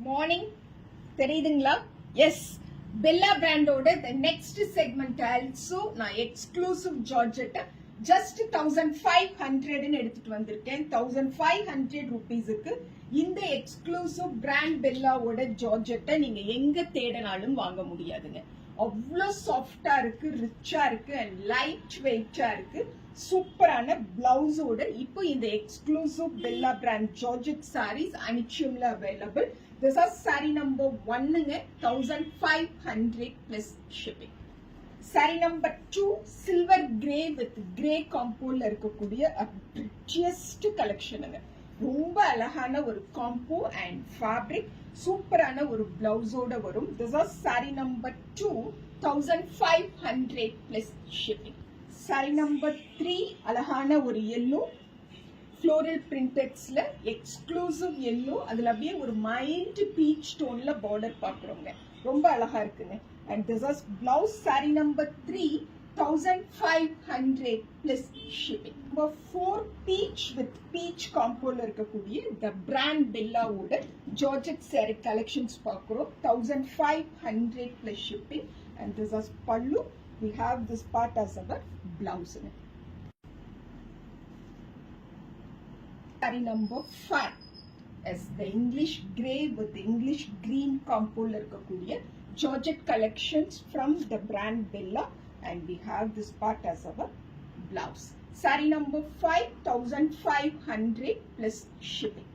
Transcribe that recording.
Morning தெரியுதுங்களா? Yes, Bella பிராண்டோட next segment also நான் எக்ஸ்க்ளூசிவ் ஜார்ஜெட்டை ஜஸ்ட் 1500 எடுத்துட்டு வந்திருக்கேன். 1500 ரூபீஸுக்கு இந்த எக்ஸ்க்ளூசிவ் பிராண்ட் பெல்லாவோட ஜார்ஜெட்டை நீங்க எங்க தேடினாலும் வாங்க முடியாதுங்க. அவ்வளோ சாஃப்டா இருக்கு, ரிச்சா இருக்கு அண்ட் லைட் வெயிட்டா இருக்கு. சூப்பரான பிளவுஸோட இப்போ இந்த exclusive Bella brand georgette saris அனிச்சம்ல available. This are sari number 1ங்க, 1500 plus shipping. Sari number 2 silver grey with grey காம்போல இருக்கக்கூடிய ரிச்சஸ்ட் கலெக்ஷனுங்க. ரொம்ப அழகான ஒரு காம்போ அண்ட் ஃபேப்ரிக், சூப்பரான ஒரு பிளவுஸோட வரும். This are sari number 2, 1500 plus shipping. Sari number 3 அழகான ஒரு எல்லோ ஃப்ளோரல் பிரிண்டட்ஸ்ல எக்ஸ்க்ளூசிவ் எல்லோ, அதுல அப்படியே ஒரு மைல்ட் பீச் டோன்ல பார்டர் பாக்குறோங்க. ரொம்ப அழகா இருக்குங்க. And this is blouse. Sari number 3, 1500 plus shipping. Number 4 peach with peach காம்போல இருக்கக்கூடிய த பிராண்ட் பெல்லாவோட ஜார்ஜெட் சாரி கலெக்ஷன்ஸ் பார்க்குறோம். 1500 plus shipping. And this is pallu. We have this part as our blouse in it. Saree number 5 is the English grey with the English green combo la irukkudiya Georgette collections from the brand Bella, and we have this part as our blouse. Saree number 5, 1500 plus shipping.